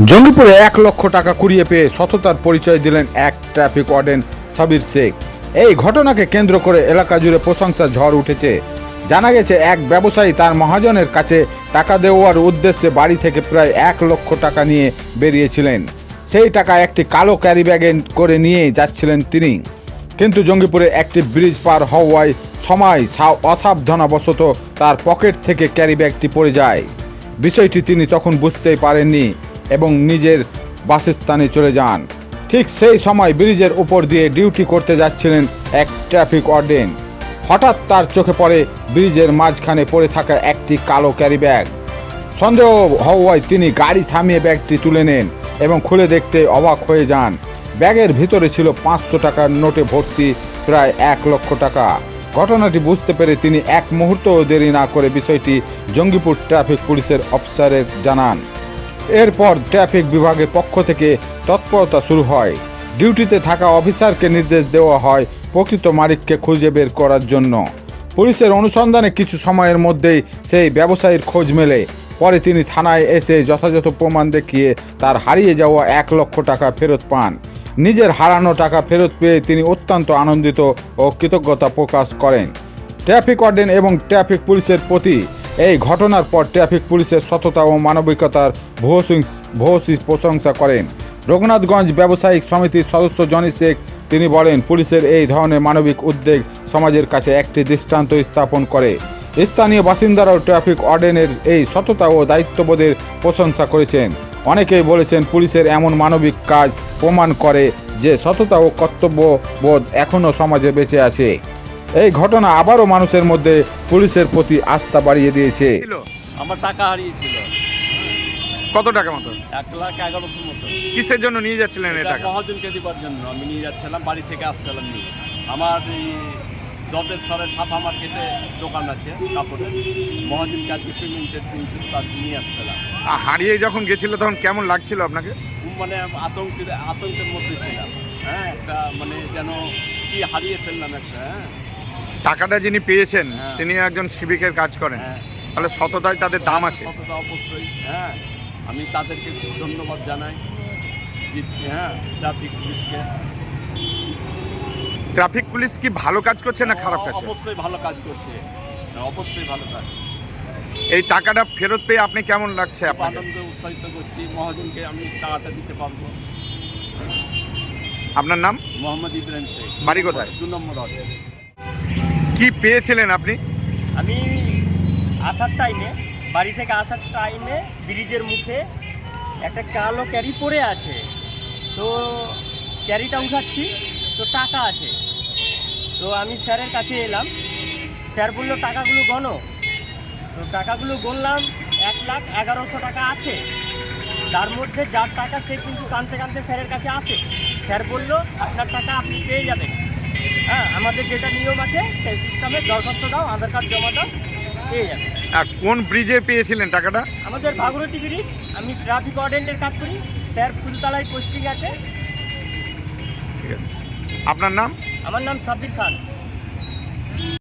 জঙ্গিপুরে ১ লক্ষ টাকা কুড়িয়ে পেয়ে সততার পরিচয় দিলেন এক ট্রাফিক ওয়ার্ডেন সাবির শেখ। এই ঘটনাকে কেন্দ্র করে এলাকা জুড়ে প্রশংসার ঝড় উঠেছে। জানা গেছে এক ব্যবসায়ী তার মহাজনের কাছে টাকা দেওয়ার উদ্দেশ্যে বাড়ি থেকে প্রায় ১ লক্ষ টাকা নিয়ে বেরিয়েছিলেন। সেই টাকা একটি কালো ক্যারি ব্যাগে করে নিয়ে যাচ্ছিলেন তিনি, কিন্তু জঙ্গিপুরে একটি ব্রিজ পার হওয়ায় সময় অসাবধানবশত তার পকেট থেকে ক্যারি ব্যাগটি পড়ে যায়। বিষয়টি তিনি তখন বুঝতেই পারেননি এবং নিজের বাসস্থানে চলে যান। ঠিক সেই সময় ব্রিজের উপর দিয়ে ডিউটি করতে যাচ্ছিলেন এক ট্রাফিক ওয়ার্ডেন। হঠাৎ তার চোখে পড়ে ব্রিজের মাঝখানে পড়ে থাকা একটি কালো ক্যারি ব্যাগ। সন্দেহ হওয়ায় তিনি গাড়ি থামিয়ে ব্যাগটি তুলে নেন এবং খুলে দেখতে অবাক হয়ে যান। ব্যাগের ভিতরে ছিল ৫০০ টাকার নোটে ভর্তি প্রায় ১ লক্ষ টাকা। ঘটনাটি বুঝতে পেরে তিনি এক মুহূর্তও দেরি না করে বিষয়টি জঙ্গিপুর ট্রাফিক পুলিশের অফিসারের জানান। এরপর ট্রাফিক বিভাগের পক্ষ থেকে তৎপরতা শুরু হয়। ডিউটিতে থাকা অফিসারকে নির্দেশ দেওয়া হয় প্রকৃত মালিককে খুঁজে বের করার জন্য। পুলিশের অনুসন্ধানে কিছু সময়ের মধ্যেই সেই ব্যবসায়ীর খোঁজ মেলে। পরে তিনি থানায় এসে যথাযথ প্রমাণ দেখিয়ে তার হারিয়ে যাওয়া ১ লক্ষ টাকা ফেরত পান। নিজের হারানো টাকা ফেরত পেয়ে তিনি অত্যন্ত আনন্দিত ও কৃতজ্ঞতা প্রকাশ করেন ট্রাফিক ওয়ার্ডেন এবং ট্রাফিক পুলিশের প্রতি। এই ঘটনার পর ট্রাফিক পুলিশের সততা ও মানবিকতার ভূয়সী প্রশংসা করেন রঘুনাথগঞ্জ ব্যবসায়িক সমিতির সদস্য জনি শেখ। তিনি বলেন, পুলিশের এই ধরনের মানবিক উদ্যোগ সমাজের কাছে একটি দৃষ্টান্ত স্থাপন করে। স্থানীয় বাসিন্দারাও ট্রাফিক ওয়ার্ডেনের এই সততা ও দায়িত্ববোধের প্রশংসা করেছেন। অনেকেই বলেছেন, পুলিশের এমন মানবিক কাজ প্রমাণ করে যে সততা ও কর্তব্যবোধ এখনও সমাজে বেঁচে আছে। এই ঘটনা আবারও মানুষের মধ্যে পুলিশের প্রতি আস্থা বাড়িয়ে দিয়েছে। আমার টাকা হারিয়েছিল। কত টাকা মতো? ১,১১,০০০ মতো। কিসের জন্য নিয়ে যাচ্ছিলেন এই টাকা? মহাজনকে দিবার জন্য আমি নিয়ে যাচ্ছিলাম, বাড়ি থেকে আসছিলাম নিয়ে। আমার এই দবেশ্বরের সাফা মার্কেটে দোকান আছে কাপড়ের, মহাজনকে আজকে পেমেন্টের দিন ছিল, তার নিয়ে আসছিলাম। হারিয়ে যখন গেছিল তখন কেমন লাগছিল আপনাকে? মানে আতঙ্কের মধ্যে ছিলাম। হ্যাঁ, একটা মানে যেন কি হারিয়ে ফেললাম একটা। হ্যাঁ, টাকাটা যিনি পেয়েছেন হ্যাঁ। তিনি একজন সিভিকের কাজ করেন। হ্যাঁ, তাহলে সততায় তাদের দাম আছে। সততা অবশ্যই। হ্যাঁ, আমি তাদেরকে খুব ধন্যবাদ জানাই। হ্যাঁ, ট্রাফিক পুলিশকে। ট্রাফিক পুলিশ কি ভালো কাজ করছে না খারাপ কাজ করছে? অবশ্যই ভালো কাজ করছে, অবশ্যই ভালো কাজ। এই টাকাটা ফেরত পেয়ে আপনি কেমন লাগছে আপনাকে? আনন্দে উৎসাহিত করছি, মহাজনকে আমি টাকাটা দিতে পারবো। আপনার নাম? মোহাম্মদ ইব্রাহিম শেখ। বাড়ি কোথায়? ২ নম্বর ওয়ার্ডে। কি পেয়েছিলেন আপনি? আমি আসার টাইমে, বাড়ি থেকে আসার টাইমে ব্রিজের মুখে একটা কালো ক্যারি পড়ে আছে। তো ক্যারিটা উঠাচ্ছি, তো টাকা আছে। তো আমি স্যারের কাছে এলাম, স্যার বললো টাকাগুলো গণো। তো টাকাগুলো গণলাম, ১,১১,০০০ টাকা আছে। তার মধ্যে যার টাকা সে কিন্তু কানতে কানতে স্যারের কাছে আসে। স্যার বললো, আপনার টাকা আপনি পেয়ে যাবেন। হ্যাঁ, আমাদের যেটা নিয়ম আছে সেই সিস্টেমে দরখাস্ত দাও, আধার কার্ড জমা দাও, পেয়ে যাবে। আর কোন ব্রিজে পেয়েছিলেন টাকাটা? আমাদের ভাগরতী ব্রিজ। আমি ট্রাফিক ওয়ার্ডেন্টের কাজ করি। স্যার ফুলতলায় পোস্টিং আছে। ঠিক আছে। আপনার নাম? আমার নাম সাব্বির খান।